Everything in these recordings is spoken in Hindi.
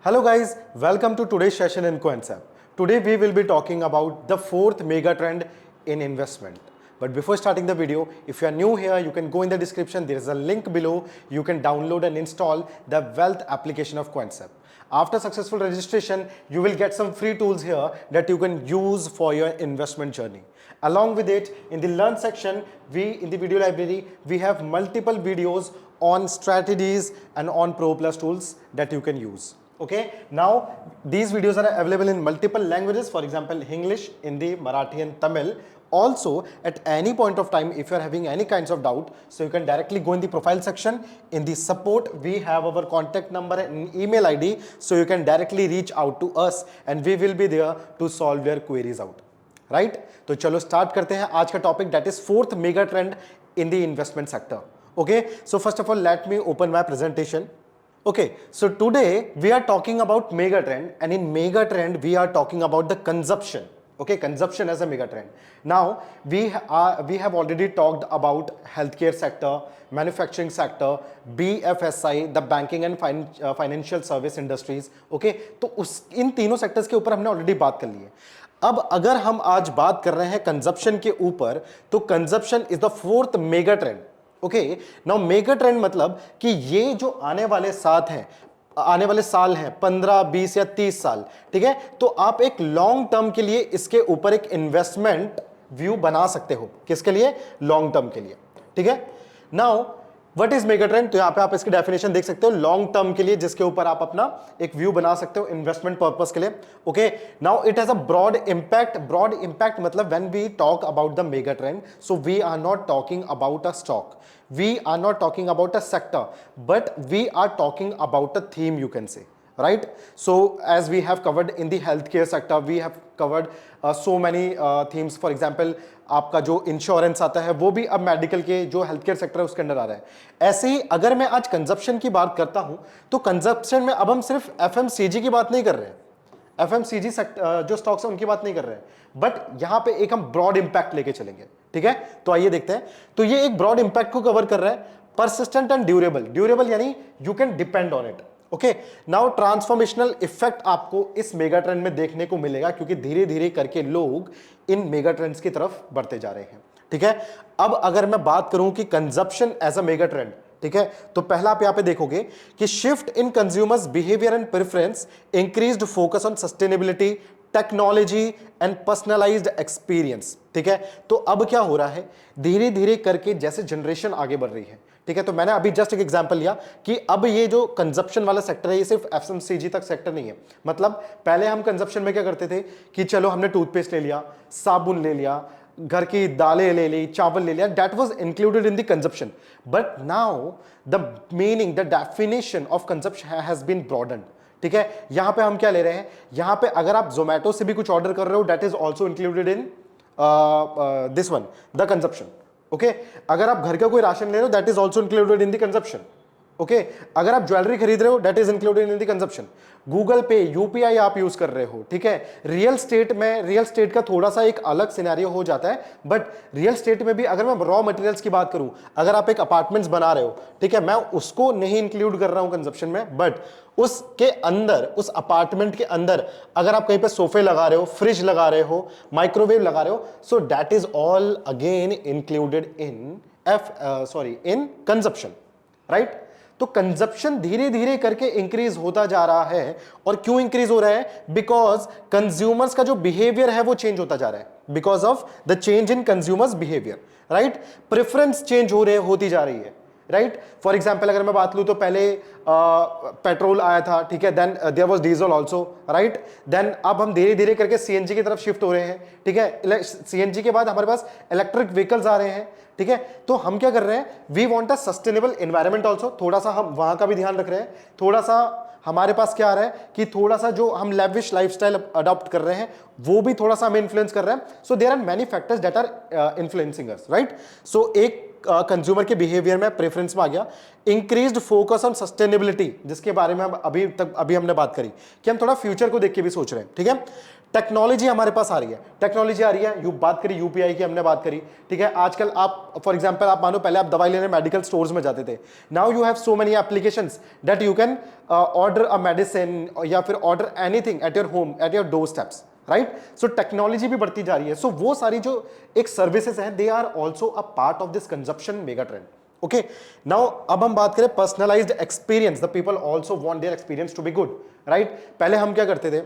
Hello guys, welcome to today's session in Coinsap. Today we will be talking about the fourth mega trend in investment. But before starting the video, if you are new here, you can go in the description. There is a link below. You can download and install the wealth application of Coinsap. After successful registration, you will get some free tools here that you can use for your investment journey. Along with it, in the learn section, in the video library, we have multiple videos on strategies and on Pro Plus tools that you can use. Okay, now these videos are available in multiple languages, for example English, Hindi, Marathi and Tamil. Also, at any point of time, if you are having any kinds of doubt, so you can directly go in the profile section. In the support, we have our contact number and email ID, so you can directly reach out to us and we will be there to solve your queries out. Right? तो चलो start करते हैं आज का topic, that is fourth mega trend in the investment sector. Okay, so first of all, let me open my presentation. Okay, so today we are talking about mega trend, and in mega trend we are talking about the consumption. Okay, consumption as a mega trend. Now we have already talked about healthcare sector, manufacturing sector, BFSI, the banking and financial service industries. Okay, तो इन तीनों सेक्टर्स के ऊपर हमने ऑलरेडी बात कर ली है. अब अगर हम आज बात कर रहे हैं कंजप्शन के ऊपर, तो consumption is the fourth mega trend. Okay, now mega trend मतलब कि ये जो आने वाले साल हैं 15, 20 या 30 साल, ठीक है, तो आप एक लॉन्ग टर्म के लिए इसके ऊपर एक इन्वेस्टमेंट व्यू बना सकते हो. किसके लिए? लॉन्ग टर्म के लिए. ठीक है. Now what is mega trend? तो यहां पे आप इसकी डेफिनेशन देख सकते हो, लॉन्ग टर्म के लिए जिसके ऊपर आप अपना एक व्यू बना सकते हो इन्वेस्टमेंट पर्पस के लिए. Okay, now it has a broad impact मतलब when we talk about the mega trend, so we are not talking about a stock, we are not talking about a sector, but we are talking about a theme, you can say, right? So as we have covered in the healthcare sector, we have covered so many themes. For example, आपका जो इंश्योरेंस आता है वो भी अब मेडिकल के जो हेल्थ केयर सेक्टर है उसके अंडर आ रहा है. ऐसे ही अगर मैं आज कंजप्शन की बात करता हूं, तो कंजप्शन में अब हम सिर्फ एफएमसीजी की बात नहीं कर रहे हैं, एफएमसीजी जो स्टॉक्स है उनकी बात नहीं कर रहे हैं, बट यहां पे एक हम ब्रॉड इंपैक्ट लेके चलेंगे. ठीक है, तो आइए देखते हैं. तो ये एक ब्रॉड इंपैक्ट को कवर कर रहा है, परसिस्टेंट एंड ड्यूरेबल यानी you can depend on it. Okay, now transformational effect आपको इस मेगा ट्रेंड में देखने को मिलेगा, क्योंकि धीरे धीरे करके लोग इन मेगा ट्रेंड्स की तरफ बढ़ते जा रहे हैं. ठीक है, अब अगर मैं बात करूं कि consumption as a mega trend, ठीक है, तो पहला आप यहां पे देखोगे कि shift in consumers behaviour and preference, increased focus on sustainability, technology and personalised experience. ठीक है, तो अब क्या हो रहा है, धीरे धीरे करके जैसे जनरेशन आगे बढ़ रही है, ठीक है, तो मैंने अभी जस्ट एक एग्जांपल लिया कि अब ये जो कंजप्शन वाला सेक्टर है ये सिर्फ एफएमसीजी तक सेक्टर नहीं है. मतलब पहले हम कंजप्शन में क्या करते थे कि चलो हमने टूथपेस्ट ले लिया, साबुन ले लिया, घर की दालें ले ली, चावल ले लिया, that was included in the consumption. But now the meaning, the definition of consumption has been broadened. ठीक है, यहां पे हम क्या ले रहे हैं, यहां पे अगर आप जोमेटो से भी कुछ ऑर्डर कर रहे हो, that is also included in this one, the consumption. Okay, अगर आप घर का कोई राशन ले रहे हो, that is also included in the consumption. Okay, अगर आप ज्वेलरी खरीद रहे हो, that is included in the consumption. Google पे, यूपीआई आप यूज कर रहे हो. ठीक है, रियल स्टेट का थोड़ा सा एक अलग सिनेरियो हो जाता है, बट रियल स्टेट में भी अगर मैं रॉ मटेरियल्स की बात करूं, अगर आप एक अपार्टमेंट्स बना रहे हो, ठीक है, मैं उसको नहीं इंक्लूड कर रहा हूं कंजप्शन में, बट उसके अंदर, उस अपार्टमेंट के अंदर अगर आप कहीं पे सोफे लगा रहे हो, फ्रिज लगा रहे हो, माइक्रोवेव लगा रहे हो, सो that is all again included in in consumption. Right, तो कंजप्शन धीरे धीरे करके इंक्रीज होता जा रहा है. और क्यों इंक्रीज हो रहा है? बिकॉज कंज्यूमर्स का जो बिहेवियर है वो चेंज होता जा रहा है, because of the change in consumers behaviour. Right, preference change होती जा रही है. राइट, फॉर एग्जाम्पल अगर मैं बात लूं तो पहले पेट्रोल आया था, ठीक है, then there was diesel also. Right, then अब हम धीरे धीरे करके सीएनजी की तरफ शिफ्ट हो रहे हैं. ठीक है, सीएनजी के बाद हमारे पास इलेक्ट्रिक व्हीकल्स आ रहे हैं. ठीक है, तो हम क्या कर रहे हैं, we want a sustainable environment also. थोड़ा सा हम वहां का भी ध्यान रख रहे हैं. थोड़ा सा हमारे पास क्या आ रहा है कि थोड़ा सा जो हम लेविश लाइफस्टाइल अडॉप्ट कर रहे हैं वो भी थोड़ा सा हमें इन्फ्लुएंस कर रहा है. So there are many factors that are influencing us. Right, so एक कंज्यूमर के बिहेवियर में प्रेफरेंस में आ गया। इंक्रीज्ड फोकस ऑन सस्टेनेबिलिटी, जिसके बारे में हम अभी हमने बात करी कि हम थोड़ा फ्यूचर को देख के भी सोच रहे हैं, ठीक है। टेक्नोलॉजी हमारे पास आ रही है, टेक्नोलॉजी आ रही है, बात करी यूपीआई की, हमने बात करी, ठीक है। आजकल आप फॉर एग्जांपल आप मानो पहले आप दवाई लेने मेडिकल स्टोर्स में जाते थे, now you have so many applications that you can order a medicine या फिर order anything at your home, at your door steps, right. So technology भी बढ़ती जा रही है। सो वो सारी जो एक सर्विसेज हैं, they are also a part of this consumption mega trend. Okay, now अब हम बात करें personalised experience, the people also want their experience to be good, right. पहले हम क्या करते थे,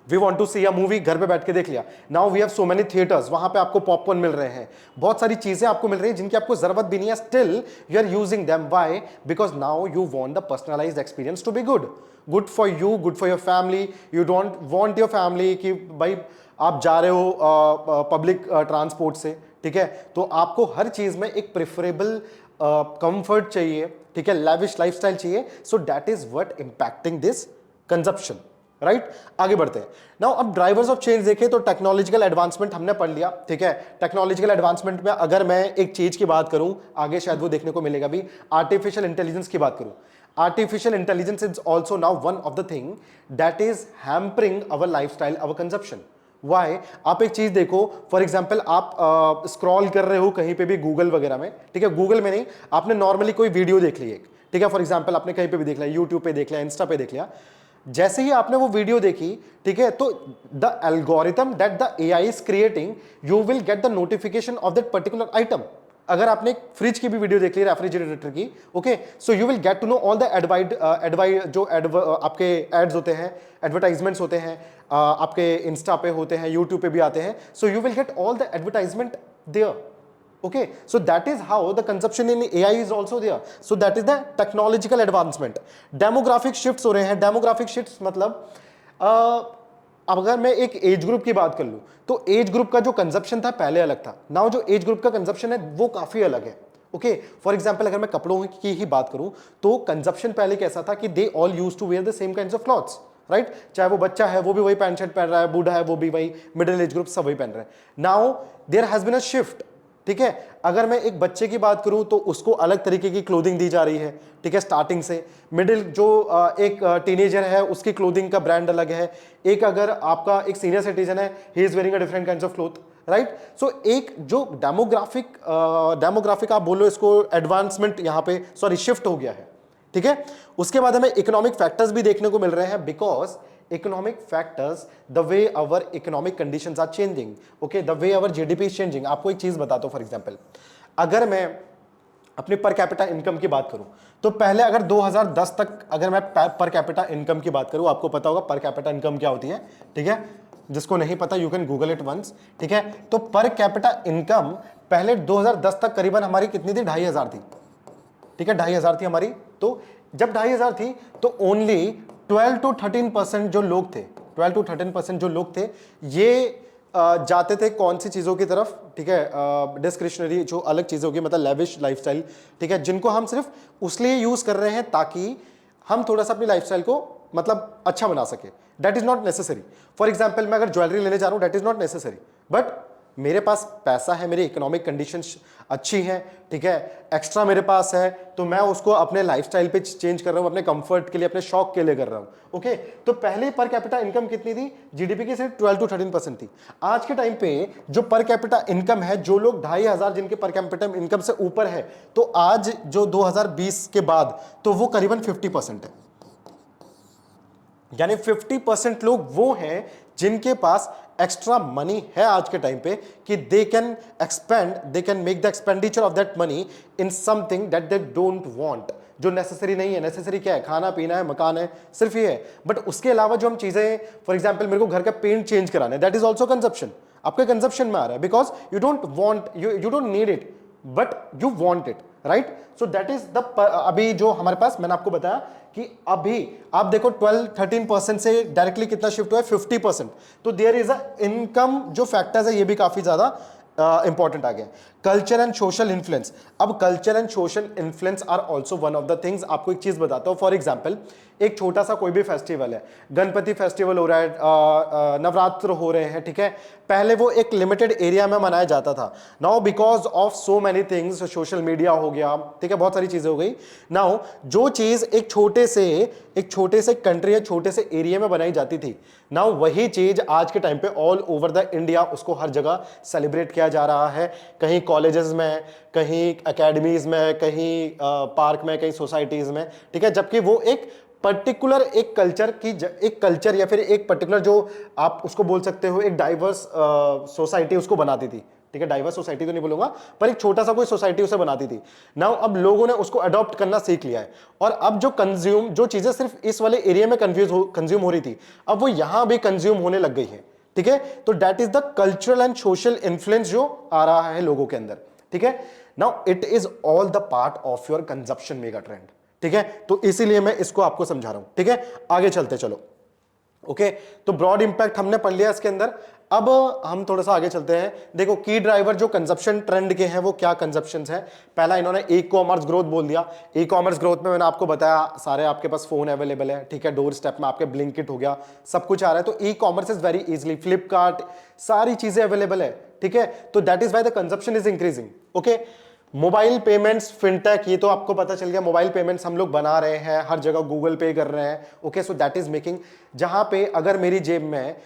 we want to see a movie, घर पे बैठ के देख लिया। Now we have so many theatres, वहां पे आपको पॉपकॉर्न मिल रहे हैं, बहुत सारी चीजें आपको मिल रही हैं जिनकी आपको जरूरत भी नहीं है, still you are using them. Why? Because now you want the personalised experience to be good, good for you, good for your family. You don't want your family कि भाई आप जा रहे हो पब्लिक ट्रांसपोर्ट से, ठीक है, तो आपको हर चीज में एक प्रेफरेबल कंफर्ट चाहिए, ठीक है, लैविश लाइफस्टाइल चाहिए। सो that is what impacting this consumption, right. आगे बढ़ते हैं। नाउ अब ड्राइवर्स ऑफ चेंज देखें तो टेक्नोलॉजिकल एडवांसमेंट हमने पढ़ लिया, ठीक है। टेक्नोलॉजिकल एडवांसमेंट में अगर मैं एक चीज की बात करूं, आगे शायद वो देखने को मिलेगा भी, आर्टिफिशियल इंटेलिजेंस की बात करूं। Artificial intelligence is also now one of the thing that is hampering our lifestyle, our consumption. Why? आप एक चीज देखो, फॉर एग्जाम्पल आप स्क्रॉल कर रहे हो कहीं पे भी गूगल वगैरह में, ठीक है, गूगल में नहीं, आपने नॉर्मली कोई वीडियो देख ली एक, ठीक है, फॉर एग्जाम्पल आपने कहीं पे भी देख लिया, यूट्यूब पे देख लिया, इंस्टा पे देख लिया। जैसे ही आपने वो वीडियो देखी, ठीक है, तो the algorithm that the AI is creating, you will get the notification of that particular item. अगर आपने फ्रिज की भी वीडियो देख ली, रेफ्रिजरेटर की, okay, so you will get to know all the आपके एड्स होते हैं, एडवर्टाइजमेंट्स होते हैं, आपके इंस्टा पे होते हैं, यूट्यूब पे भी आते हैं। So you will get all the advertisement there. Okay, so that is how the consumption in AI is also there. So that is the technological advancement. Demographic shifts हो रहे हैं। Demographic shifts मतलब अब अगर मैं एक एज ग्रुप की बात कर लूं, तो एज ग्रुप का जो कंजप्शन था पहले अलग था, नाउ जो एज ग्रुप का कंजप्शन है वो काफी अलग है। ओके, फॉर एग्जांपल अगर मैं कपड़ों की ही बात करूं, तो कंजप्शन पहले कैसा था कि they all used to wear the same kinds of clothes, right. चाहे वो बच्चा है वो भी वही पैंट शर्ट पहन रहा है, बूढ़ा है वो भी वही, मिडिल एज ग्रुप सब वही पहन रहे हैं। Now there has been a shift, ठीक है। अगर मैं एक बच्चे की बात करूं तो उसको अलग तरीके की क्लोथिंग दी जा रही है, ठीक है, स्टार्टिंग से। मिडिल जो एक टीनेजर है उसकी क्लोथिंग का ब्रांड अलग है। एक अगर आपका एक सीनियर सिटीजन है, he is wearing a different kinds of cloth, right. So एक जो डेमोग्राफिक आप बोलो इसको, एडवांसमेंट यहां पे सॉरी शिफ्ट हो गया है, ठीक है। उसके बाद हमें इकोनॉमिक फैक्टर्स भी देखने को मिल रहे हैं, because economic factors, the way our economic conditions are changing, okay, the way our GDP is changing। आपको एक चीज बताता हूं, फॉर एग्जांपल अगर मैं अपनी पर कैपिटा इनकम की बात करूं, तो पहले अगर 2010 तक अगर मैं पर कैपिटा इनकम की बात करूं, आपको पता होगा पर कैपिटा इनकम क्या होती है, ठीक है। जिसको नहीं पता you can Google it once, ठीक है। तो पर कैपिटा इनकम पहले 2010 तक करीबन हमारी कितनी थी? 2500 थी, ठीक है, 2500 थी हमारी। तो जब 2500 थी तो ओनली 12 to 13% जो लोग थे, 12 to 13% जो लोग थे, ये जाते थे कौन सी चीज़ों की तरफ, ठीक है, डिस्क्रिशनरी जो अलग चीज़ें होगी, मतलब लेविश लाइफस्टाइल, ठीक है, जिनको हम सिर्फ उसलिए यूज़ कर रहे हैं ताकि हम थोड़ा सा अपनी लाइफस्टाइल को मतलब अच्छा बना सके। That is not necessary. For example मैं अगर ज्वेलरी लेने जा रहा हूँ, that is not necessary, but मेरे पास पैसा है, मेरी इकोनॉमिक कंडीशंस अच्छी हैं, ठीक है, एक्स्ट्रा मेरे पास है, तो मैं उसको अपने लाइफस्टाइल पे चेंज कर रहा हूं, अपने कंफर्ट के लिए, अपने शौक के लिए कर रहा हूं। ओके, तो पहले पर कैपिटा इनकम कितनी थी? जीडीपी की सिर्फ 12 to 13% थी। आज के टाइम पे जो पर कैपिटा इनकम है, जो लोग 2500 जिनके पर कैपिटा इनकम से ऊपर है, तो आज जो 2020 के बाद तो वो करीबन 50% है। यानी 50% लोग वो हैं जिनके पास एक्स्ट्रा मनी है आज के टाइम पे कि they can expand, they can make the expenditure of that money in something that they don't want, जो नेसेसरी नहीं है। नेसेसरी क्या है? खाना पीना है, मकान है, सिर्फ ये है। बट उसके अलावा जो हम चीजें, फॉर एग्जांपल मेरे को घर का पेंट चेंज कराना है, दैट इज ऑल्सो कंजप्शन, आपके कंजप्शन में आ रहा है, because you don't want, you don't need it but you want it, right. So that is the, अभी जो हमारे पास, मैंने आपको बताया कि अभी आप देखो 12-13% से डायरेक्टली कितना शिफ्ट हुआ है? 50%। तो देयर इज अ इनकम जो फैक्टर्स है, ये भी काफी ज्यादा इंपॉर्टेंट आ गया। Culture and social influence. अब culture and social influence are also one of the things. आपको एक चीज बताता हूं, फॉर एग्जाम्पल एक छोटा सा कोई भी फेस्टिवल है, गणपति फेस्टिवल हो रहा है, नवरात्र हो रहे हैं, ठीक है, पहले वो एक लिमिटेड एरिया में मनाया जाता था। Now because of so many things, social media हो गया, ठीक है, बहुत सारी चीजें हो गई। नाउ जो चीज एक छोटे से कंट्री या छोटे से एरिया में बनाई जाती थी, नाउ वही चीज आज के टाइम पे ऑल ओवर द इंडिया उसको हर जगह सेलिब्रेट किया जा रहा है। कहीं कॉलेजेस में, कहीं एकेडमीज में, कहीं पार्क में, कहीं सोसाइटीज में, ठीक है, जबकि वो एक पर्टिकुलर एक कल्चर या फिर एक पर्टिकुलर जो आप उसको बोल सकते हो एक डाइवर्स सोसाइटी उसको बनाती थी, ठीक है, डाइवर्स सोसाइटी तो नहीं बोलूंगा, पर एक छोटा सा कोई सोसाइटी उसे बनाती थी। नाउ अब लोगों ने उसको अडॉप्ट करना सीख लिया है, और अब जो चीजें सिर्फ इस वाले एरिया में कंज्यूम हो रही थी, अब वो यहां भी कंज्यूम होने लग गई है, ठीक है। तो that is the cultural and social influence जो आ रहा है लोगों के अंदर, ठीक है। Now it is all the part of your consumption mega trend, ठीक है, तो इसीलिए मैं इसको आपको समझा रहा हूं, ठीक है। आगे चलते चलो, ओके। तो ब्रॉड इंपैक्ट हमने पढ़ लिया इसके अंदर। अब हम थोड़ा सा आगे चलते हैं। देखो की ड्राइवर जो कंजप्शन ट्रेंड के हैं वो क्या कंजप्शंस हैं। पहला इन्होंने ई कॉमर्स ग्रोथ बोल दिया। ई कॉमर्स ग्रोथ में मैंने आपको बताया सारे आपके पास फोन अवेलेबल है, ठीक है, डोर स्टेप में आपके ब्लिंकिट हो गया, सब कुछ आ रहा है, तो e commerce is very easily, Flipkart, सारी चीजें अवेलेबल है, ठीक है, तो that is why the consumption is increasing, okay. Mobile payments, fintech, ये तो आपको पता चल गया, मोबाइल पेमेंट्स हम लोग बना रहे हैं, हर जगह गूगल पे कर रहे हैं, okay, so that is making, जहां पे अगर मेरी जेब में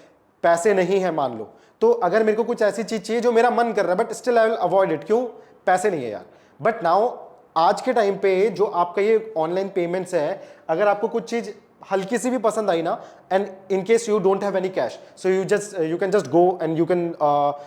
पैसे नहीं है मान लो, तो अगर मेरे को कुछ ऐसी चीज चाहिए जो मेरा मन कर रहा है but still I will avoid it, क्यों, पैसे नहीं है यार। बट नाउ आज के टाइम पे जो आपका ये ऑनलाइन पेमेंट्स है, अगर आपको कुछ चीज हल्की सी भी पसंद आई ना, and in case you don't have any cash, so you can just go and you can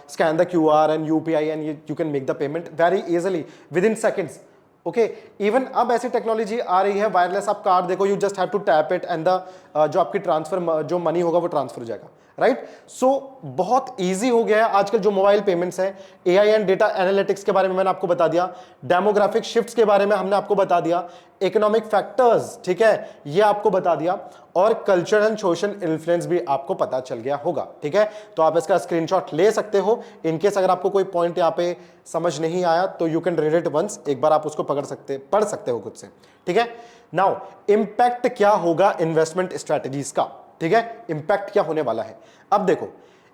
scan the QR and UPI and you can make the payment very easily with in seconds, okay. Even अब ऐसी टेक्नोलॉजी आ रही है, वायरलेस आप कार्ड देखो, you just have to tap it and the जो आपकी ट्रांसफर जो मनी होगा वो ट्रांसफर हो जाएगा, राइट। सो बहुत इजी हो गया है आजकल जो मोबाइल पेमेंट्स है। AI एंड डेटा एनालिटिक्स के बारे में मैंने आपको बता दिया, डेमोग्राफिक शिफ्ट्स के बारे में हमने आपको बता दिया, इकोनॉमिक फैक्टर्स, ठीक है, ये आपको बता दिया, और कल्चर एंड सोशल इन्फ्लुएंस भी आपको पता चल गया होगा, ठीक है। तो आप इसका स्क्रीनशॉट ले सकते हो। इनकेस अगर आपको कोई पॉइंट यहाँ पे समझ नहीं आया तो you can read it once, एक बार आप उसको पढ़ सकते हो खुद से, ठीक है। नाउ इंपैक्ट क्या होगा इन्वेस्टमेंट स्ट्रेटजीज का, ठीक है, इंपैक्ट क्या होने वाला है। अब देखो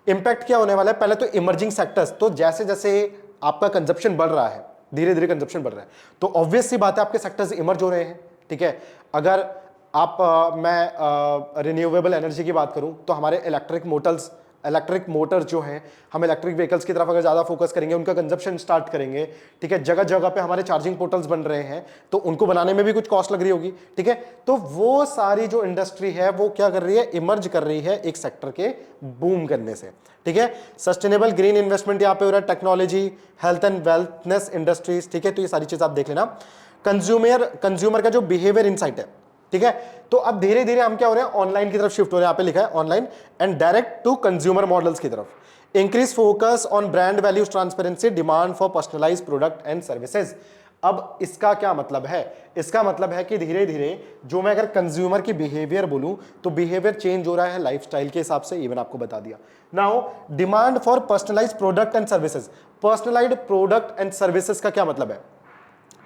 इंपैक्ट क्या होने वाला है, पहले तो इमर्जिंग सेक्टर्स, तो जैसे जैसे आपका कंजप्शन बढ़ रहा है, धीरे धीरे कंजप्शन बढ़ रहा है, तो ऑब्वियस सी बात है आपके सेक्टर्स इमर्ज हो रहे हैं, ठीक है। अगर आप मैं रिन्यूएबल एनर्जी की बात करूं तो हमारे इलेक्ट्रिक मोटर्स जो हैं, हम इलेक्ट्रिक व्हीकल्स की तरफ अगर ज़्यादा फोकस करेंगे, उनका कंजप्शन स्टार्ट करेंगे, ठीक है, जगह जगह पे हमारे चार्जिंग पोर्टल्स बन रहे हैं, तो उनको बनाने में भी कुछ कॉस्ट लग रही होगी, ठीक है। तो वो सारी जो इंडस्ट्री है वो क्या कर रही है, इमर्ज कर रही है एक सेक्टर के बूम करने से, ठीक है। सस्टेनेबल ग्रीन इन्वेस्टमेंट यहाँ पे हो रहा है, technology, health and wellness industries, ठीक है, तो ये सारी चीज़ आप देख लेना। कंज्यूमर का जो बिहेवियर इनसाइट है, ठीक है, तो अब धीरे धीरे हम क्या हो रहे हैं, ऑनलाइन की तरफ शिफ्ट हो रहे हैं, यहाँ पे लिखा है online and direct to consumer models की तरफ। Increase focus on brand values, transparency, demand for personalised product and services. अब इसका क्या मतलब है, इसका मतलब है कि धीरे धीरे जो मैं अगर कंज्यूमर की बिहेवियर बोलूं तो बिहेवियर चेंज हो रहा है लाइफस्टाइल के हिसाब से, इवन आपको बता दिया। Now demand for personalised product and services, personalised product and services का क्या मतलब है,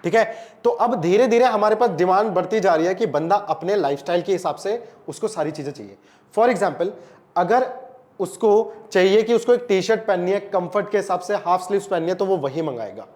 ठीक है। तो अब धीरे धीरे हमारे पास डिमांड बढ़ती जा रही है कि बंदा अपने लाइफस्टाइल के हिसाब से उसको सारी चीजें चाहिए। फॉर एग्जांपल अगर उसको चाहिए कि उसको एक टी शर्ट पहननी है, कंफर्ट के हिसाब से हाफ स्लीव्स पहननी है, तो वो वही मंगाएगा।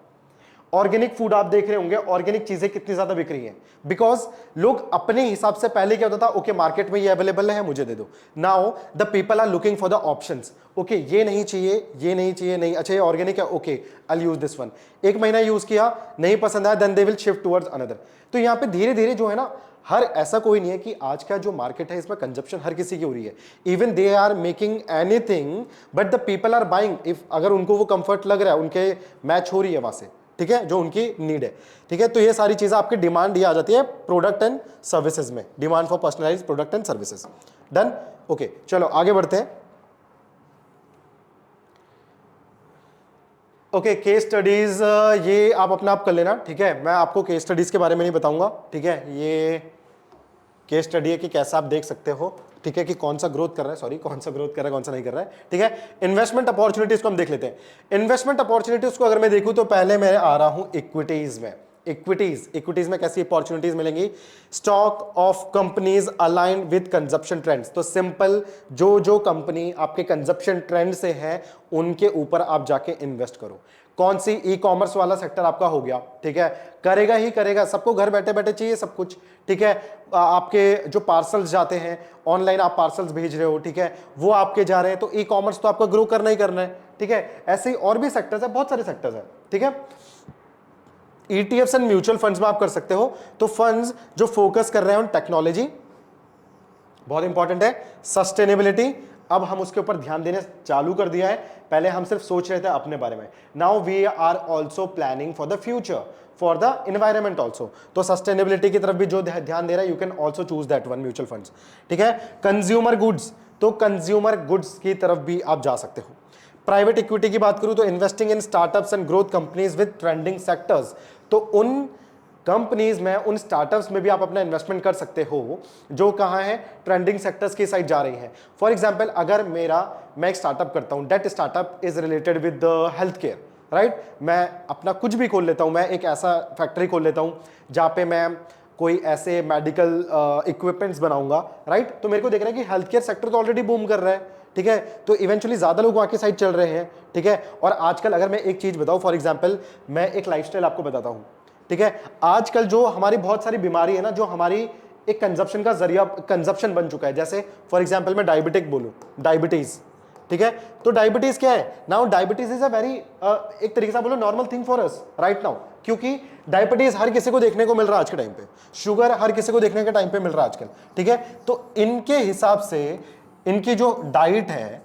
ऑर्गेनिक फूड आप देख रहे होंगे, ऑर्गेनिक चीजें कितनी ज्यादा बिक रही हैं, बिकॉज लोग अपने हिसाब से, पहले क्या होता था, ओके मार्केट में ये अवेलेबल है मुझे दे दो। Now the people are looking for the options, okay ये नहीं चाहिए, ये नहीं चाहिए, नहीं अच्छा ये ऑर्गेनिक है, okay I use this one, एक महीना यूज किया नहीं पसंद आया, then they will shift towards another. तो यहाँ पे धीरे धीरे जो है ना, हर ऐसा कोई नहीं है कि आज का जो मार्केट है इसमें कंजप्शन हर किसी की हो रही है, even they are making anything but the people are buying, if अगर उनको वो कंफर्ट लग रहा है, उनके मैच हो रही है वहां से, ठीक है, जो उनकी नीड है, ठीक है। तो ये सारी चीजें आपकी डिमांड ये आ जाती है प्रोडक्ट एंड सर्विसेज में, demand for personalised product and services, done, okay. चलो आगे बढ़ते हैं। ओके केस स्टडीज ये आप अपना आप कर लेना, ठीक है, मैं आपको केस स्टडीज के बारे में नहीं बताऊंगा, ठीक है। ये केस स्टडी है कि कैसा आप देख सकते हो, ठीक है, कि कौन सा ग्रोथ कर रहा है, सॉरी कौन सा ग्रोथ कर रहा है, कौन सा नहीं कर रहा है, ठीक है। इन्वेस्टमेंट अपॉर्चुनिटीज को हम देख लेते हैं। इन्वेस्टमेंट अपॉर्चुनिटीज को अगर मैं देखूं तो पहले मैं आ रहा हूं इक्विटीज में, इक्विटीज, इक्विटीज में कैसी अपॉर्चुनिटीज मिलेंगी? Stock of companies align with consumption trends. तो सिंपल, जो जो कंपनी आपके कंजप्शन ट्रेंड से है उनके ऊपर आप जाके इन्वेस्ट करो। कौन सी? ई कॉमर्स वाला सेक्टर आपका हो गया, ठीक है, करेगा ही करेगा, सबको घर बैठे बैठे चाहिए सब कुछ, ठीक है। आपके जो पार्सल्स जाते हैं ऑनलाइन, आप पार्सल्स भेज रहे हो, ठीक है, वो आपके जा रहे हैं, तो ई कॉमर्स तो आपका ग्रो करना ही करना है, ठीक है। ऐसे ही और भी सेक्टर्स है, बहुत सारे सेक्टर्स है, ठीक है। ईटीएफ्स एंड म्यूचुअल फंड्स में आप कर सकते हो। तो फंड्स जो फोकस कर रहे हैं ऑन टेक्नोलॉजी, बहुत इंपॉर्टेंट है, सस्टेनेबिलिटी, अब हम उसके ऊपर ध्यान देने चालू कर दिया है। पहले हम सिर्फ सोच रहे थे अपने बारे में, now we are also planning for the future, for the environment also. तो सस्टेनेबिलिटी की तरफ भी जो ध्यान दे रहा है, you can also choose that one, mutual funds, ठीक है। कंज्यूमर गुड्स, तो कंज्यूमर गुड्स की तरफ भी आप जा सकते हो। प्राइवेट इक्विटी की बात करूं तो investing in startups and growth companies with trending sectors, तो उन कंपनीज में, उन स्टार्टअप्स में भी आप अपना इन्वेस्टमेंट कर सकते हो जो कहां है? ट्रेंडिंग सेक्टर्स की साइड जा रही हैं। फॉर एग्जांपल, अगर मैं एक स्टार्टअप करता हूं, that startup is related with health care, right, मैं अपना कुछ भी खोल लेता हूं, मैं एक ऐसा फैक्ट्री खोल लेता हूं जहां पे मैं कोई ऐसे मेडिकल इक्विपमेंट्स बनाऊंगा, राइट, तो मेरे को देख रहा है कि हेल्थ केयर सेक्टर तो ऑलरेडी बूम कर रहा है, ठीक है, तो इवेंचुअली ज्यादा लोग वहां की साइड चल रहे हैं, ठीक है। और आजकल अगर मैं एक चीज बताऊं, फॉर एग्जांपल मैं एक लाइफस्टाइल आपको बताता हूं, ठीक है, आजकल जो हमारी बहुत सारी बीमारी है ना, जो हमारी एक कंजप्शन का जरिया, कंजप्शन बन चुका है, जैसे फॉर एग्जांपल मैं डायबिटिक बोलूं, डायबिटीज, ठीक है, तो डायबिटीज क्या है? Now diabetes is a very, एक तरीके से बोलो, normal thing for us right now, क्योंकि डायबिटीज हर किसी को देखने को मिल रहा है आज के टाइम पे, शुगर हर किसी को देखने के टाइम पे मिल रहा है आजकल, ठीक है। तो इनके हिसाब से इनकी जो डाइट है,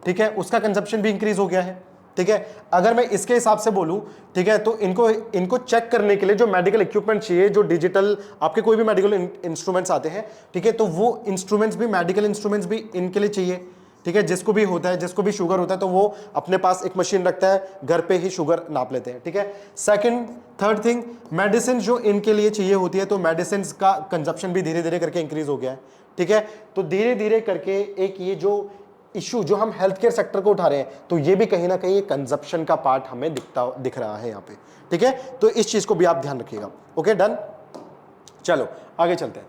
ठीक है, उसका कंजप्शन भी इंक्रीज हो गया है, ठीक है। अगर मैं इसके हिसाब से बोलूं, ठीक है, तो इनको चेक करने के लिए जो मेडिकल इक्विपमेंट चाहिए, जो डिजिटल आपके कोई भी मेडिकल इंस्ट्रूमेंट्स आते हैं, ठीक है, तो वो इंस्ट्रूमेंट्स भी, मेडिकल इंस्ट्रूमेंट्स भी इनके लिए चाहिए, ठीक है। जिसको भी होता है, जिसको भी शुगर होता है, तो वो अपने पास एक मशीन रखता है, घर पे ही शुगर नाप लेते हैं, ठीक है। सेकंड, थर्ड थिंग, मेडिसिन जो इनके लिए चाहिए होती है, तो मेडिसिन का कंजप्शन भी धीरे धीरे करके इंक्रीज हो गया है, ठीक है। तो धीरे धीरे करके एक ये जो इशू जो हम हेल्थ केयर सेक्टर को उठा रहे हैं, तो ये भी कहीं ना कहीं कंजप्शन का पार्ट हमें दिख रहा है यहाँ पे, ठीक है। तो इस चीज को भी आप ध्यान रखिएगा। ओके, डन, चलो आगे चलते हैं,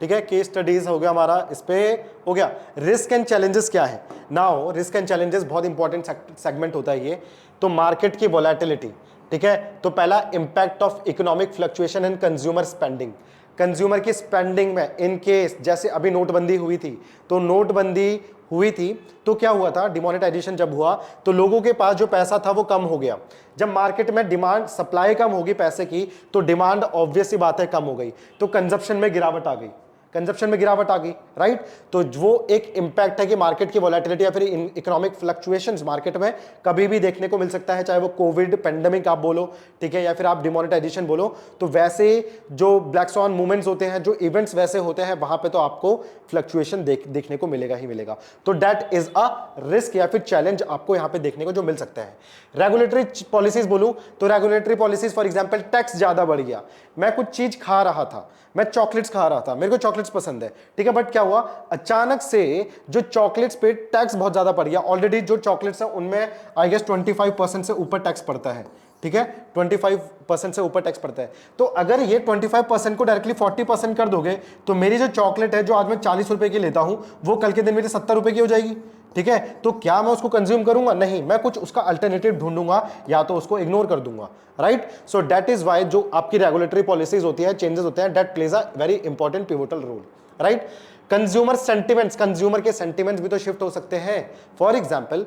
ठीक है। केस स्टडीज हो गया हमारा, इस पे हो गया। रिस्क एंड चैलेंजेस क्या है? नाउ रिस्क एंड चैलेंजेस बहुत इंपॉर्टेंट सेगमेंट होता है ये। तो मार्केट की वोलेटिलिटी, ठीक है, तो पहला impact of economic fluctuation and consumer spending, consumer की स्पेंडिंग में, इन केस जैसे अभी नोटबंदी हुई थी, तो नोटबंदी हुई थी तो क्या हुआ था, डिमोनेटाइजेशन जब हुआ तो लोगों के पास जो पैसा था वो कम हो गया। जब मार्केट में डिमांड, सप्लाई कम होगी पैसे की, तो डिमांड ऑब्वियस सी बात है कम हो गई, तो कंजप्शन में गिरावट आ गई, कंजप्शन में गिरावट आ गई, राइट। तो वो एक इंपैक्ट है कि मार्केट की वोलेटिलिटी या फिर इकोनॉमिक फ्लक्चुएशंस मार्केट में कभी भी देखने को मिल सकता है, चाहे वो कोविड पेंडेमिक आप बोलो, ठीक है, या फिर आप डिमोनेटाइजेशन बोलो। तो वैसे जो ब्लैक स्वॉन मूवमेंट्स होते हैं, जो इवेंट्स वैसे होते हैं, वहां पे तो आपको फ्लक्चुएशन देखने को मिलेगा ही मिलेगा। तो दैट इज अ रिस्क या फिर चैलेंज आपको यहां पे देखने को जो मिल सकता है। रेगुलेटरी पॉलिसीज बोलूं तो regulatory policies, for example tax ज्यादा बढ़ गया, मैं कुछ चीज खा रहा था, मैं चॉकलेट्स खा रहा था, मेरे को चॉकलेट्स पसंद है, ठीक है, बट क्या हुआ, अचानक से जो चॉकलेट्स पे टैक्स बहुत ज्यादा पड़ गया। ऑलरेडी जो चॉकलेट्स है उनमें आई गेस 25% से ऊपर टैक्स पड़ता है, ठीक है, 25% से ऊपर टैक्स पड़ता है। तो अगर ये 25% को डायरेक्टली 40% कर दोगे, तो मेरी जो चॉकलेट है, जो आज मैं 40 रुपए की लेता हूं, वो कल के दिन मेरी 70 रुपए की हो जाएगी, ठीक है। तो क्या मैं उसको कंज्यूम करूंगा? नहीं, मैं कुछ उसका अल्टरनेटिव ढूंढूंगा या तो उसको इग्नोर कर दूंगा, right. So that is why जो आपकी रेगुलेटरी पॉलिसीज होती है, चेंजेस होते हैं, that plays a very important pivotal role, right. Consumer sentiments, consumer के सेंटिमेंट्स भी तो शिफ्ट हो सकते हैं। फॉर एग्जाम्पल,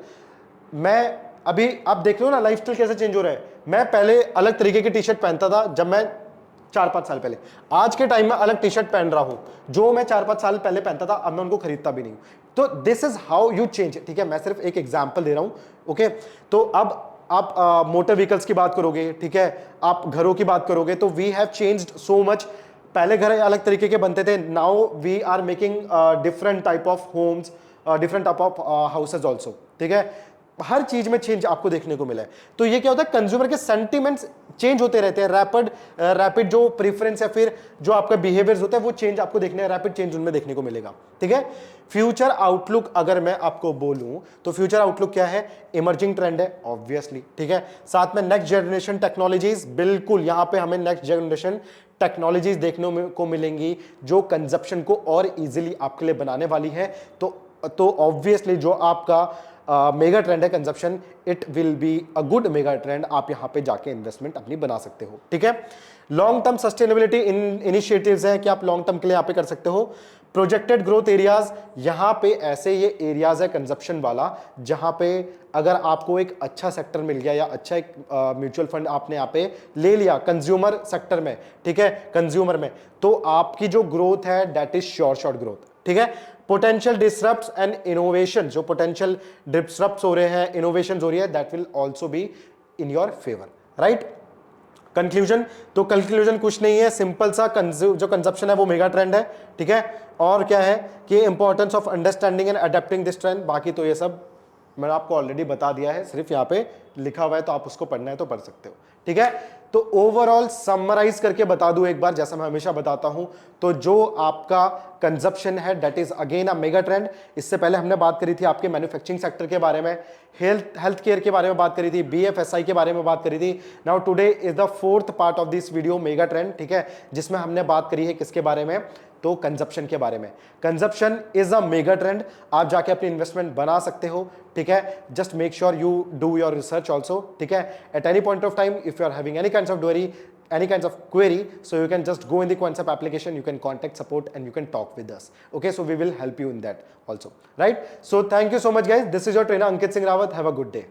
मैं अभी आप देख लो ना लाइफस्टाइल कैसे चेंज हो रहा है। मैं पहले अलग तरीके की टी शर्ट पहनता था जब मैं 4-5 साल पहले, आज के टाइम में अलग टी शर्ट पहन रहा हूं जो मैं 4-5 साल पहले पहनता था, अब मैं उनको खरीदता भी नहीं। तो this is how you change, ठीक है, मैं सिर्फ एक एग्जांपल दे रहा हूं, ओके। तो अब आप मोटर व्हीकल्स की बात करोगे, ठीक है, आप घरों की बात करोगे, तो we have changed so much. पहले घर अलग तरीके के बनते थे, now we are making different type of homes, different type of houses also, ठीक है। हर चीज में चेंज आपको देखने को मिला है। तो ये क्या होता है, कंज्यूमर के सेंटिमेंट्स चेंज होते रहते हैं, रैपिड जो प्रेफरेंस है, फिर जो आपका बिहेवियर्स होता है वो चेंज आपको देखने, रैपिड चेंज उनमें देखने को मिलेगा। ठीक है, फ्यूचर आउटलुक अगर मैं आपको बोलूं तो फ्यूचर आउटलुक क्या है, इमर्जिंग ट्रेंड है ऑब्वियसली। ठीक है, साथ में नेक्स्ट जनरेशन टेक्नोलॉजीज, बिल्कुल यहां पे हमें नेक्स्ट जनरेशन टेक्नोलॉजीज देखने को मिलेंगी जो कंजप्शन को और इजीली आपके लिए बनाने वाली है। तो ऑब्वियसली जो आपका मेगा ट्रेंड है consumption, it will be a good mega trend, आप यहां पे जाके इन्वेस्टमेंट अपनी बना सकते हो। ठीक है, लॉन्ग टर्म सस्टेनेबिलिटी इनिशिएटिव्स है कि आप लॉन्ग टर्म के लिए यहां पे कर सकते हो। प्रोजेक्टेड ग्रोथ एरियाज, यहां पे ऐसे ये एरियाज है कंजप्शन वाला जहां पे अगर आपको एक अच्छा सेक्टर मिल गया या अच्छा एक म्यूचुअल फंड आपने यहाँ पे ले लिया कंज्यूमर सेक्टर में, ठीक है, कंज्यूमर में, तो आपकी जो ग्रोथ है दैट इज श्योर ग्रोथ। ठीक है, पोटेंशियल डिसरप्ट्स एंड इनोवेशन, जो पोटेंशियल डिसरप्ट्स हो रहे हैं, इनोवेशन हो रही है, that will also be in your favour. Right, conclusion, तो कंक्लूजन कुछ नहीं है, सिंपल सा जो कंजप्शन है वो मेगा ट्रेंड है। ठीक है, और क्या है कि importance of understanding and adapting this trend, बाकी तो ये सब मैंने आपको ऑलरेडी बता दिया है, सिर्फ यहाँ पे लिखा हुआ है तो आप उसको पढ़ना है तो पढ़ सकते हो। ठीक है, तो ओवरऑल समराइज करके बता दूं एक बार, जैसा मैं हमेशा बताता हूं, तो जो आपका कंजप्शन है that is again a mega trend. इससे पहले हमने बात करी थी आपके मैन्युफैक्चरिंग सेक्टर के बारे में, हेल्थ केयर के बारे में बात करी थी, बीएफएसआई के बारे में बात करी थी। Now today is the fourth part of this video mega trend. ठीक है, जिसमें हमने बात करी है किसके बारे में, तो कंजप्शन के बारे में। Consumption is a mega trend, आप जाके अपनी इन्वेस्टमेंट बना सकते हो। ठीक है, just make sure you do your research also. ठीक है, at any point of time if you are having any kinds of any kinds of query, so you can just go in the QuantSap application, you can contact support and you can talk with us. Okay, so we will help you in that also. Right, so thank you so much guys, this is your trainer Ankit Singh Rawat, have a good day.